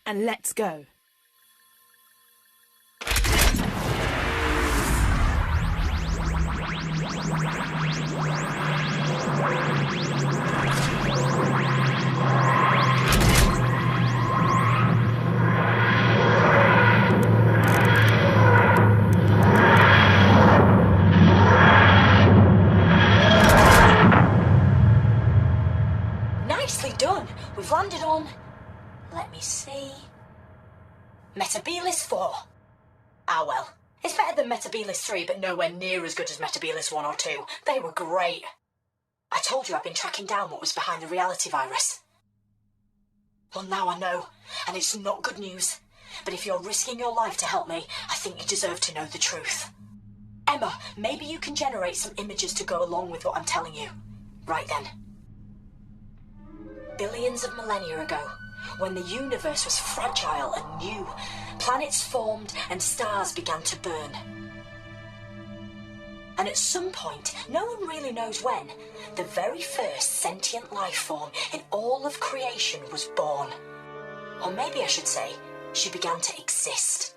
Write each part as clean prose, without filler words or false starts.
and let's go. Nicely done. We've landed on... Let me see... Metabilis 4. Ah well, it's better than Metabilis 3, but nowhere near as good as Metabilis 1 or 2. They were great. I told you I've been tracking down what was behind the reality virus. Well, now I know, and it's not good news. But if you're risking your life to help me, I think you deserve to know the truth. Emma, maybe you can generate some images to go along with what I'm telling you. Right then. Billions of millennia ago, when the universe was fragile and new, planets formed and stars began to burn. And at some point, no one really knows when, the very first sentient life form in all of creation was born. Or maybe I should say, she began to exist.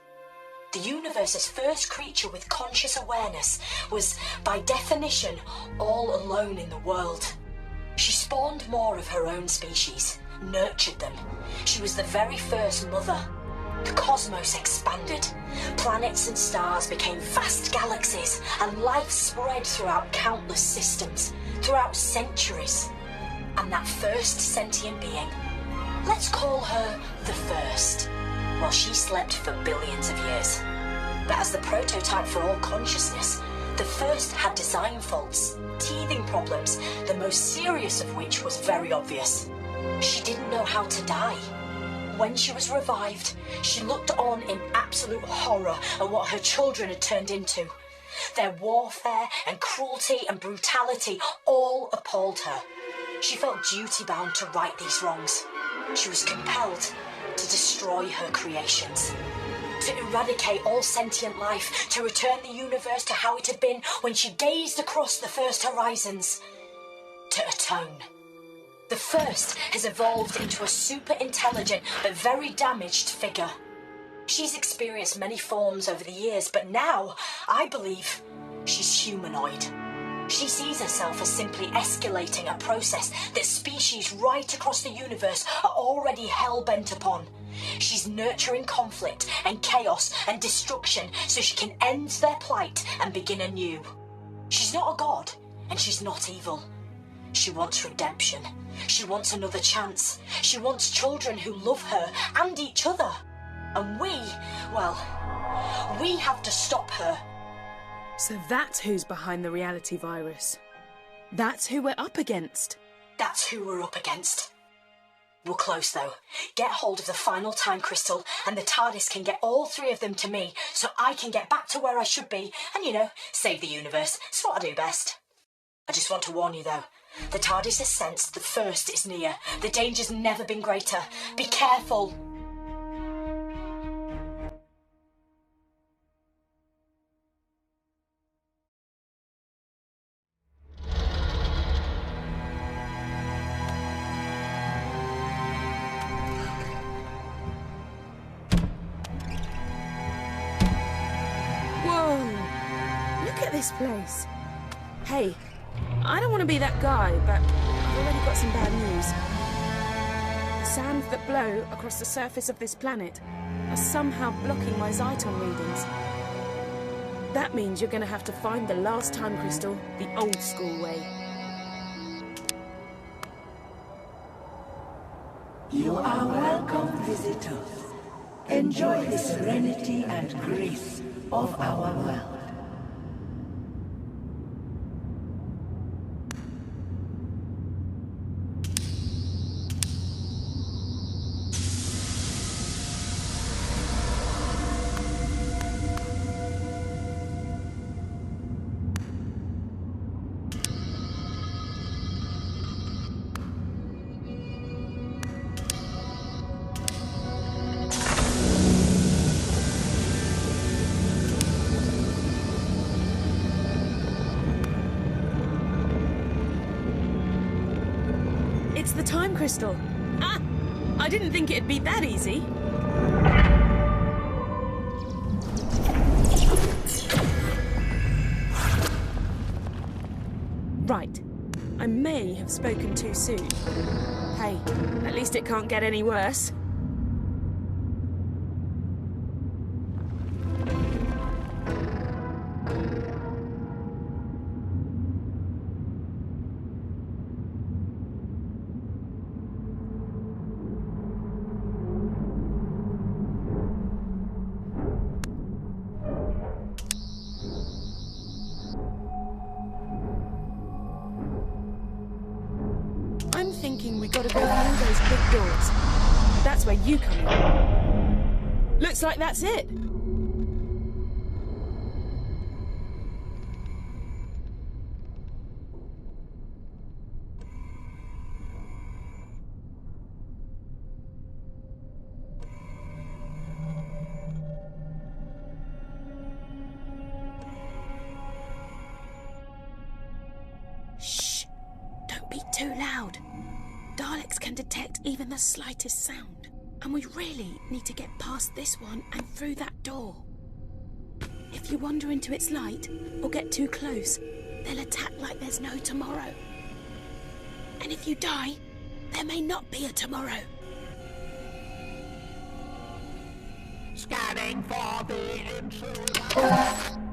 The universe's first creature with conscious awareness was, by definition, all alone in the world. She spawned more of her own species, nurtured them. She was the very first mother. The cosmos expanded. Planets and stars became vast galaxies, and life spread throughout countless systems, throughout centuries. And that first sentient being, let's call her the First, while she slept for billions of years. But as the prototype for all consciousness, the First had design faults, teething problems, the most serious of which was very obvious. She didn't know how to die. When she was revived, she looked on in absolute horror at what her children had turned into. Their warfare and cruelty and brutality all appalled her. She felt duty-bound to right these wrongs. She was compelled to destroy her creations, to eradicate all sentient life, to return the universe to how it had been when she gazed across the first horizons, to atone. The First has evolved into a super intelligent but very damaged figure. She's experienced many forms over the years, but now, I believe, she's humanoid. She sees herself as simply escalating a process that species right across the universe are already hell-bent upon. She's nurturing conflict and chaos and destruction so she can end their plight and begin anew. She's not a god, and she's not evil. She wants redemption. She wants another chance. She wants children who love her and each other. And we have to stop her. So that's who's behind the reality virus. That's who we're up against. That's who we're up against. We're close, though. Get hold of the final time crystal, and the TARDIS can get all three of them to me, so I can get back to where I should be, and, save the universe. It's what I do best. I just want to warn you, though. The TARDIS has sensed the First is near. The danger's never been greater. Be careful. This place. Hey, I don't want to be that guy, but I've already got some bad news. The sands that blow across the surface of this planet are somehow blocking my Zyton readings. That means you're going to have to find the last time crystal the old school way. You are welcome, visitors. Enjoy the serenity and grace of our world. It's the time crystal. Ah! I didn't think it'd be that easy. Right. I may have spoken too soon. Hey, at least it can't get any worse. I'm thinking we gotta go through those big doors. That's where you come in. Looks like that's it. Shh! Don't be too loud. Daleks can detect even the slightest sound. And we really need to get past this one and through that door. If you wander into its light or get too close, they'll attack like there's no tomorrow. And if you die, there may not be a tomorrow. Scanning for the intruder.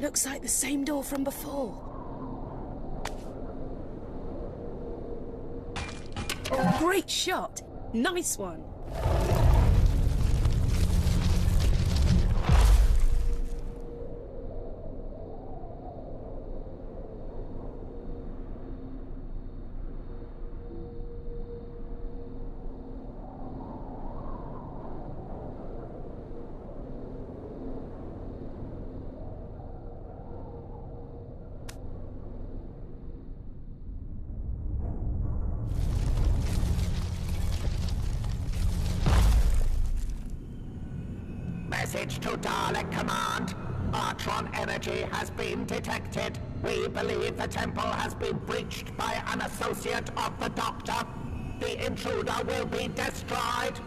Looks like the same door from before. Great shot! Nice one! Message to Dalek Command. Artron energy has been detected. We believe the temple has been breached by an associate of the Doctor. The intruder will be destroyed.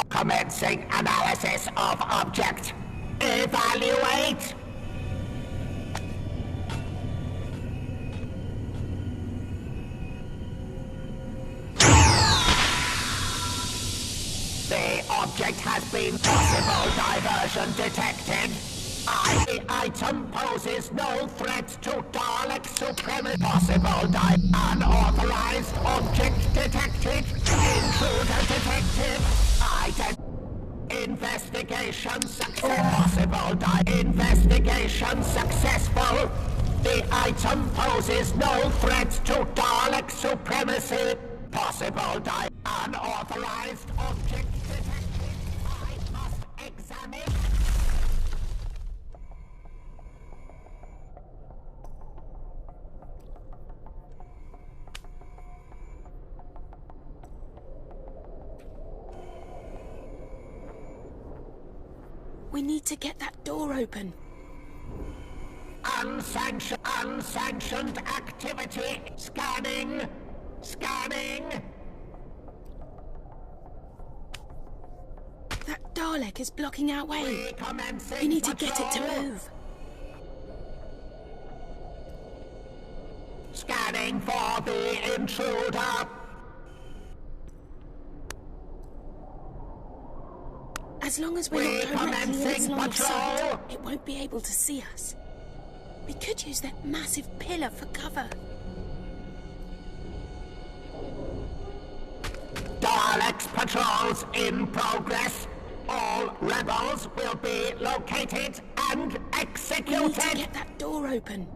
Commencing analysis of object. Evaluate! The object has been possible diversion detected. The item poses no threat to Dalek supremacy. Possible unauthorized object detected. Intruder detected. Investigation success. Investigation successful. The item poses no threat to Dalek supremacy. Possible unauthorized object detected. I must examine. We need to get that door open. Unsanctioned activity. Scanning. That Dalek is blocking our way. We need to get it to move. Scanning for the intruder. As long as we're not directly in its Recommencing line of sight, patrol. it won't be able to see us. We could use that massive pillar for cover. Daleks patrols in progress. All rebels will be located and We need to executed. get that door open.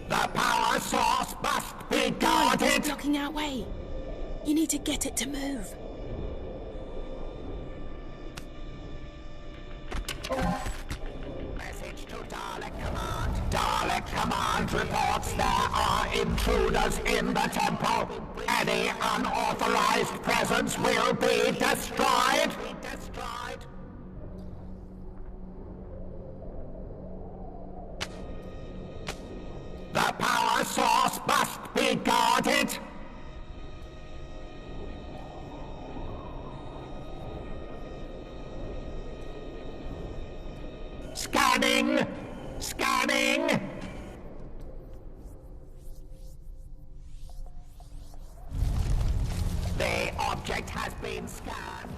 The power source must be It's guarded. blocking our way. You need to get it to move. Message to Dalek Command. Dalek Command reports there are intruders in the temple. Any unauthorized presence will be destroyed. The power source must be guarded. Scanning! Scanning! The object has been scanned.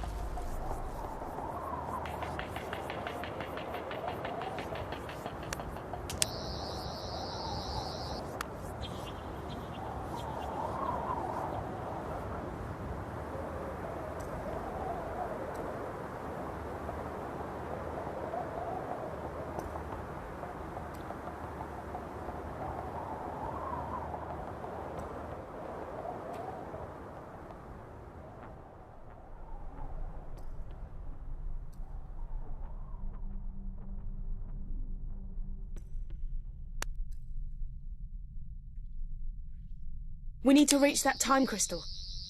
We need to reach that time crystal.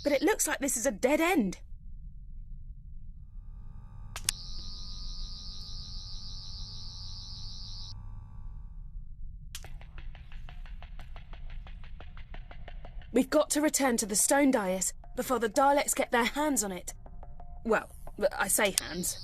But it looks like this is a dead end. We've got to return to the stone dais before the Daleks get their hands on it. Well, I say hands.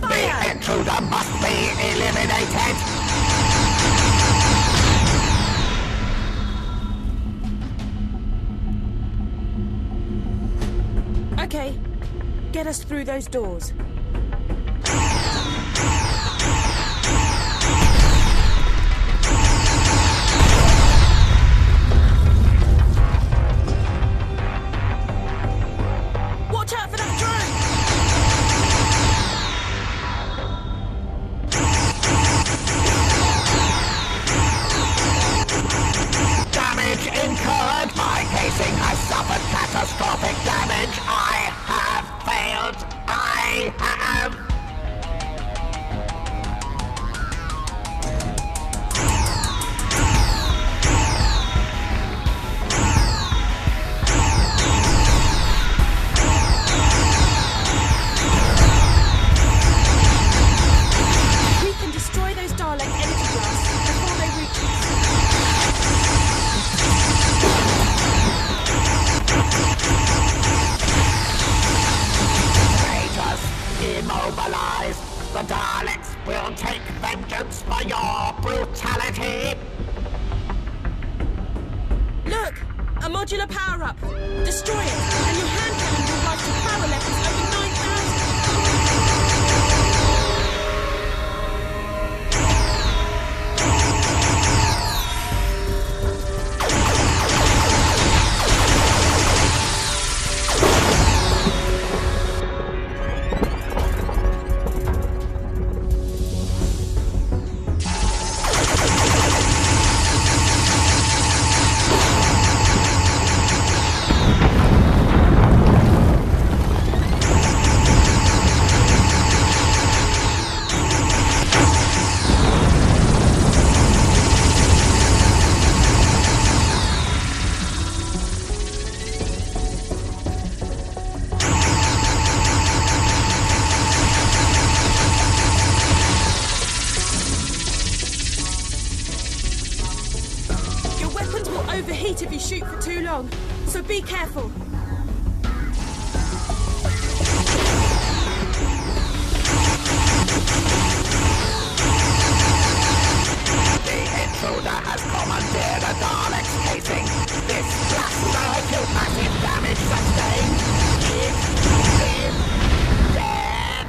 The intruder must be eliminated. Okay, get us through those doors. Watch out for that drone! Damage incurred. My casing has suffered catastrophic damage. I have failed. I have... We can destroy those Dalek energy blasts before they reach us. Traitors, immobilized. The Daleks will take vengeance for your brutality. Look! A modular power-up! Destroy it, and your hand cannon will rise to power levels over 9,000! weapons will overheat if you shoot for too long, so be careful. The intruder has commandeered a Dalek's casing. This blaster to massive damage sustained. It is dead.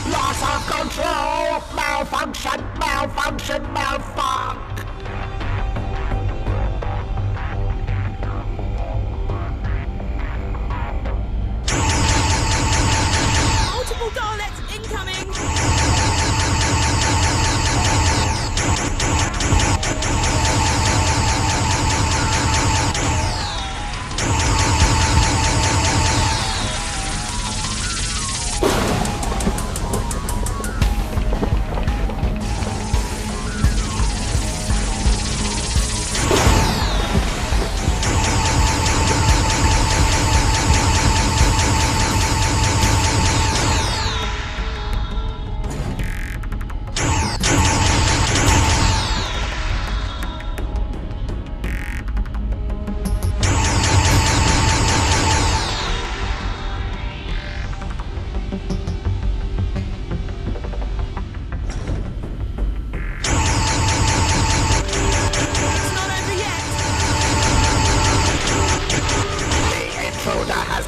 Loss of control! Malfunction! Malfunction! Malfunction! Multiple Daleks incoming!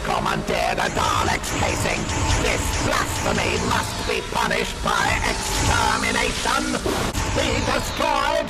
Commandeered a Dalek's casing. This blasphemy must be punished by extermination. Be destroyed.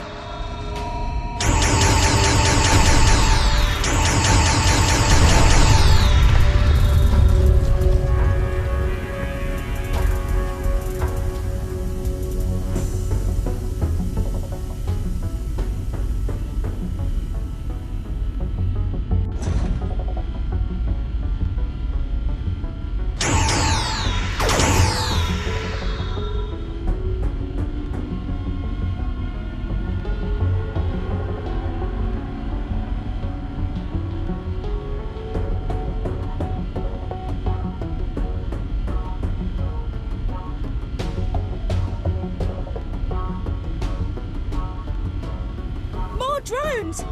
Drones!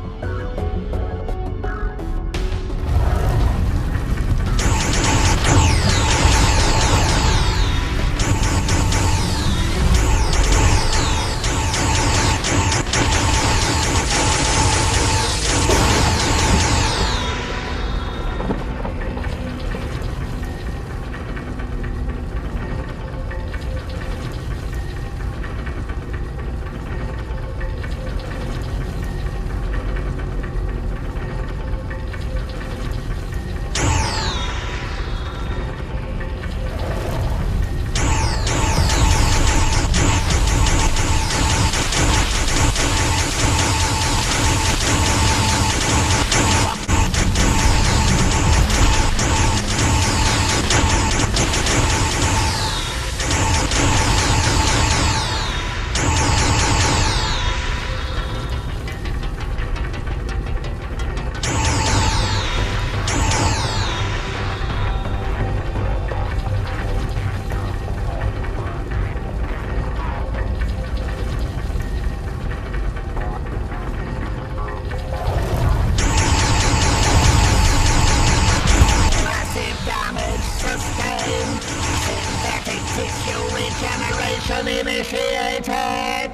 Initiated!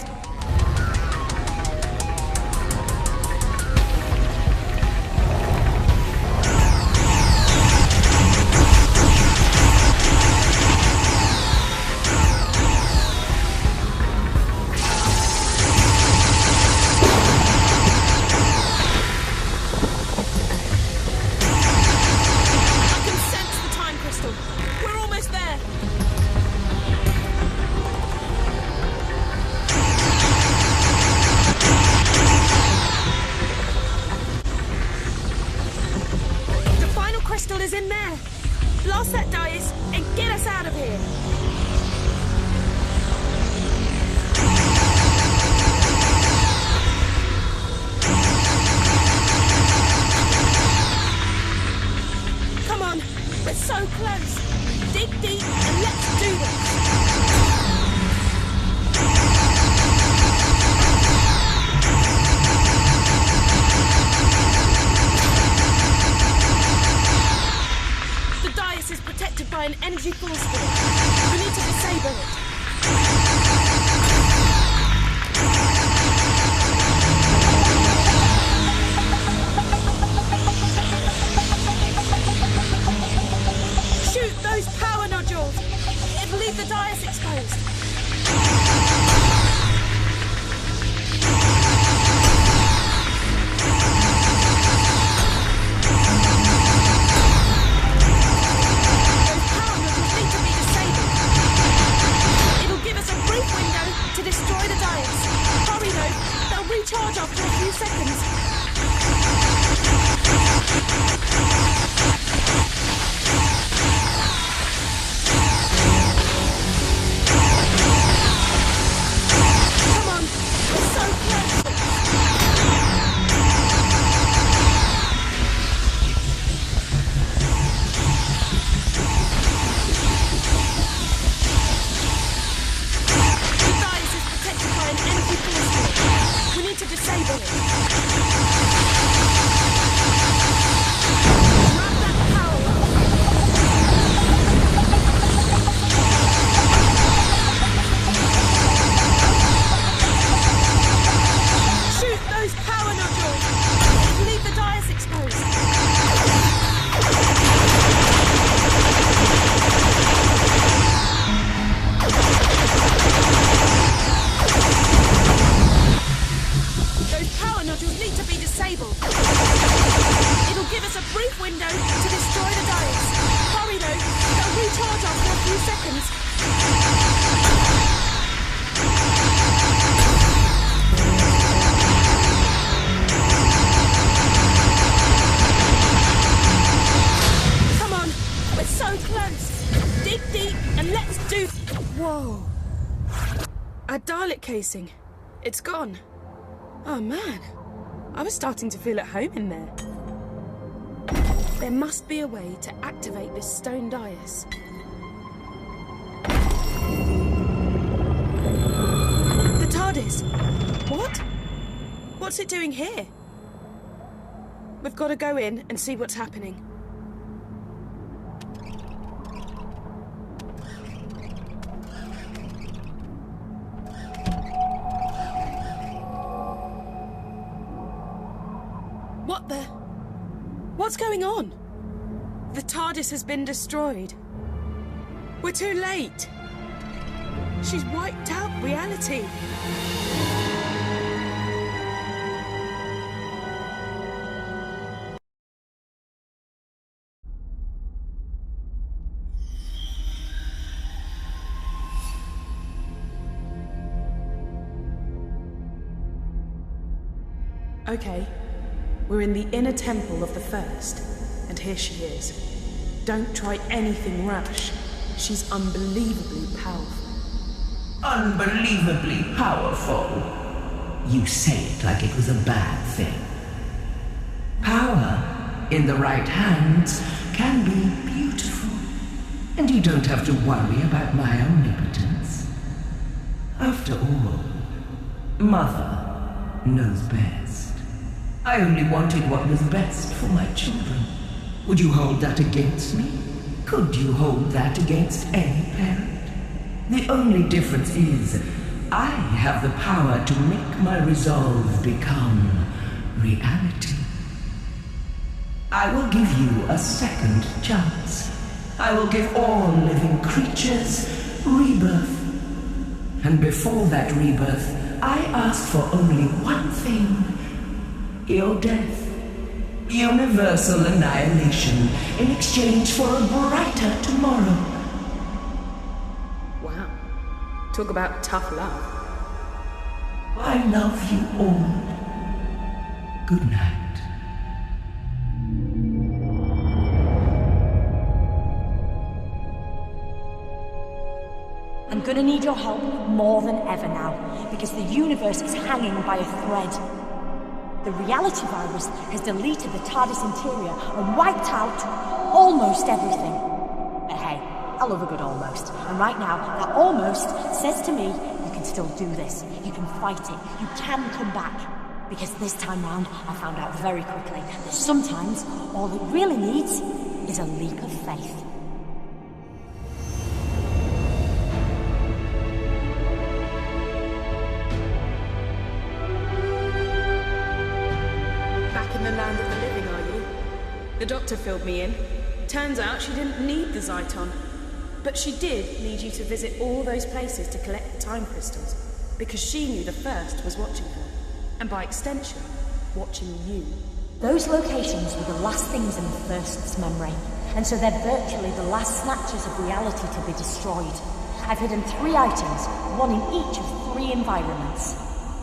there! Blast that Dais and get us out of here! Come on, we're so close! Dig deep and let's do this! Is protected by an energy force field. We need to disable it. Shoot those power nodules! It'll leave the Dais exposed. To destroy the Dais. Hurry though, they'll recharge after a few seconds. Come on, we're so close. We need to disable it. Grab that power up. Shoot those power nodules. Leave the Dais exposed. Need to be disabled. It'll give us a brief window to destroy the Dais. Hurry though, they'll recharge after a few seconds. Come on, we're so close. Dig deep and let's do... Whoa. A Dalek casing. It's gone. Oh man. I was starting to feel at home in there. There must be a way to activate this stone Dais. The TARDIS! What? What's it doing here? We've got to go in and see what's happening. What the... What's going on? The TARDIS has been destroyed. We're too late. She's wiped out reality. Okay. We're in the inner temple of the First, and here she is. Don't try anything rash. She's unbelievably powerful. Unbelievably powerful? You say it like it was a bad thing. Power, in the right hands, can be beautiful. And you don't have to worry about my omnipotence. After all, Mother knows best. I only wanted what was best for my children. Would you hold that against me? Could you hold that against any parent? The only difference is, I have the power to make my resolve become reality. I will give you a second chance. I will give all living creatures rebirth. And before that rebirth, I ask for only one thing. Your death. Universal annihilation in exchange for a brighter tomorrow. Wow. Talk about tough love. I love you all. Good night. I'm gonna need your help more than ever now, because the universe is hanging by a thread. The reality virus has deleted the TARDIS interior and wiped out almost everything. But hey, I love a good almost. And right now, that almost says to me, you can still do this. You can fight it. You can come back. Because this time round, I found out very quickly that sometimes all it really needs is a leap of faith. Back in the land of the living, are you? The doctor filled me in. Turns out she didn't need the Zyton. But she did need you to visit all those places to collect the time crystals, because she knew the First was watching her. And by extension, watching you. Those locations were the last things in the First's memory, and so they're virtually the last snatches of reality to be destroyed. I've hidden 3 items, one in each of 3 environments.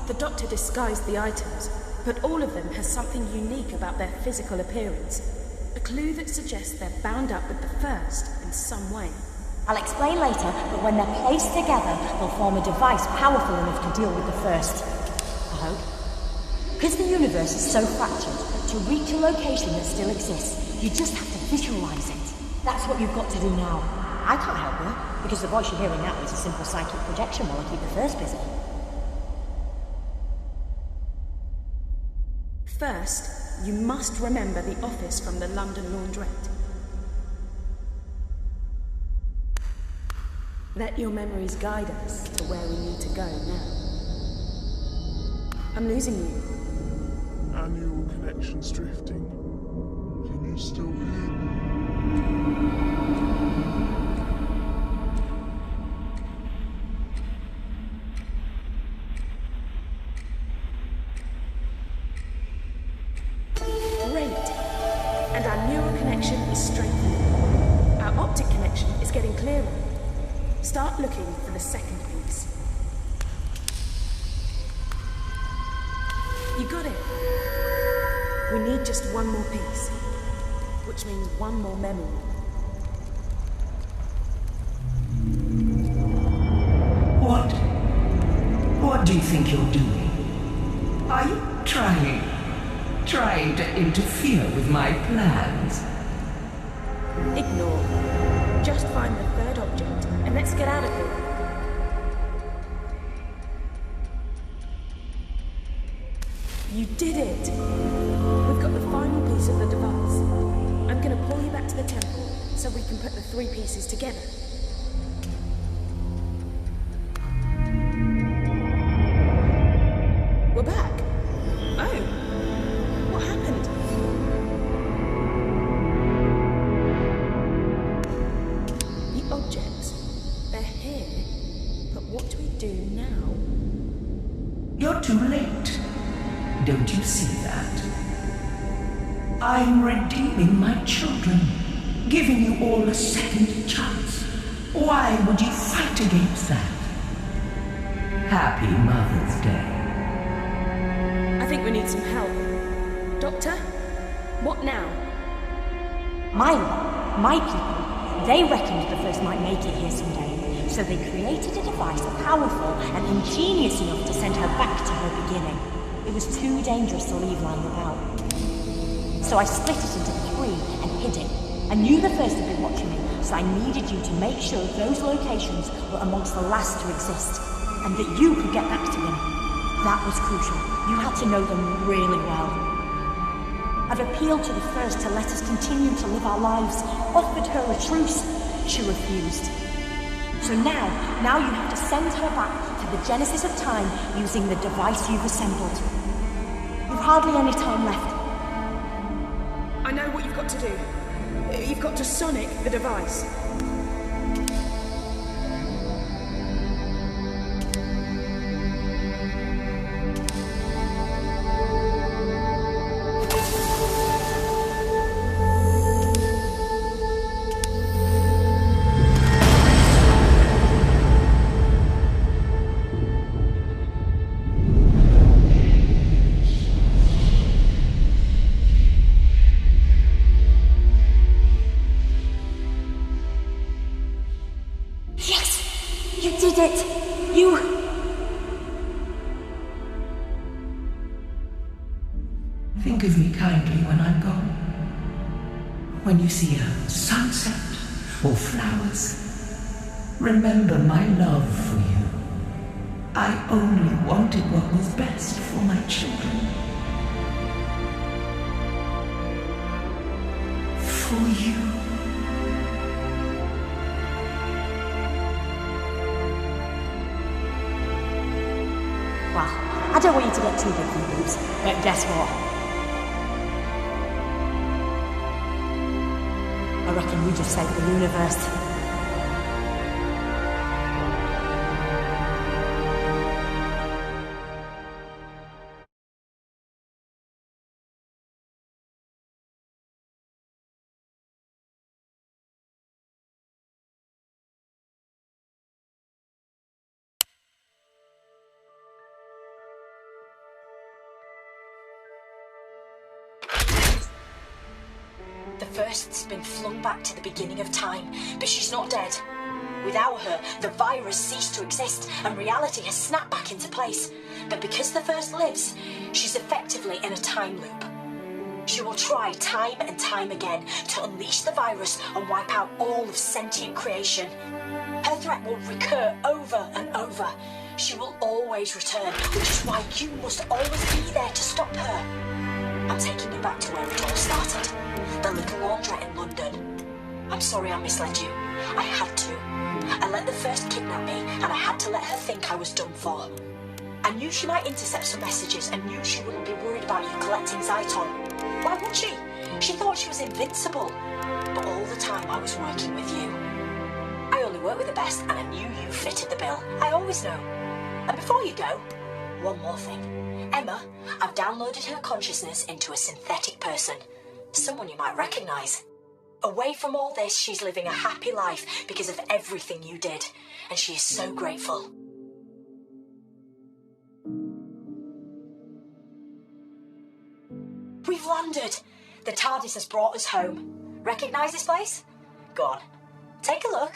The Doctor disguised the items, but all of them has something unique about their physical appearance. A clue that suggests they're bound up with the First in some way. I'll explain later, but when they're placed together, they'll form a device powerful enough to deal with the First. I hope. Because the universe is so fractured, to reach a location that still exists, you just have to visualize it. That's what you've got to do now. I can't help you, because the voice you're hearing now is a simple psychic projection while I keep the First busy. First, you must remember the office from the London Laundrette. Let your memories guide us to where we need to go now. I'm losing you. Annual connection's drifting. Can you still hear me? Great. And our neural connection is strengthening. Our optic connection is getting clearer. Start looking for the second piece. You got it. We need just one more piece, which means one more memory. What do you think you're doing? Are you trying to interfere with my plans? Ignore. Just find the third object, and let's get out of here. You did it! We've got the final piece of the device. I'm gonna pull you back to the temple, so we can put the 3 pieces together. We're back! Oh! What happened? The objects, they're here, but what do we do now? You're too late. Don't you see that? I'm redeeming my children, giving you all a second chance. Why would you fight against that? Happy Mother's Day. I think we need some help. Doctor? What now? My people, they reckoned the First might make it here someday, so they created a device powerful and ingenious enough to send her back to her beginning. It was too dangerous to leave lying about. So I split it into 3 and hid it. I knew the First had been watching me, so I needed you to make sure those locations were amongst the last to exist, and that you could get back to them. That was crucial. You had to know them really well. I've appealed to the First to let us continue to live our lives, offered her a truce. She refused. So now you have to send her back to the genesis of time using the device you've assembled. You've hardly any time left. I know what you've got to do. You've got to sonic the device. You did it! You... Think of me kindly when I'm gone. When you see a sunset or flowers, remember my love for you. I only wanted what was best for my children. For you. Well, I don't want you to get too big for your boobs, but guess what? I reckon you just saved the universe. The First's been flung back to the beginning of time, but she's not dead. Without her, the virus ceased to exist and reality has snapped back into place. But because the First lives, she's effectively in a time loop. She will try time and time again to unleash the virus and wipe out all of sentient creation. Her threat will recur over and over. She will always return, which is why you must always be there to stop her. I'm taking you back to where it all started. The little laundrette in London. I'm sorry I misled you. I had to. I let the First kidnap me, and I had to let her think I was done for. I knew she might intercept some messages, and knew she wouldn't be worried about you collecting Zyton. Why would she? She thought she was invincible. But all the time I was working with you. I only work with the best, and I knew you fitted the bill. I always know. And before you go, one more thing. Emma, I've downloaded her consciousness into a synthetic person. Someone you might recognise. Away from all this, she's living a happy life because of everything you did. And she is so grateful. We've landed. The TARDIS has brought us home. Recognise this place? Go on. Take a look.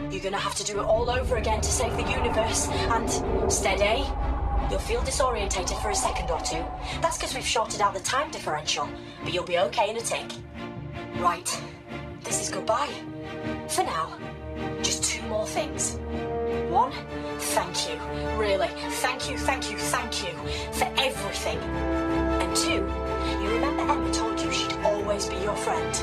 You're gonna have to do it all over again to save the universe. And steady. You'll feel disorientated for a second or two. That's because we've shorted out the time differential. But you'll be okay in a tick. Right. This is goodbye. For now. Just two more things. One, thank you. Really, thank you for everything. And two, you remember Emma told you she'd always be your friend.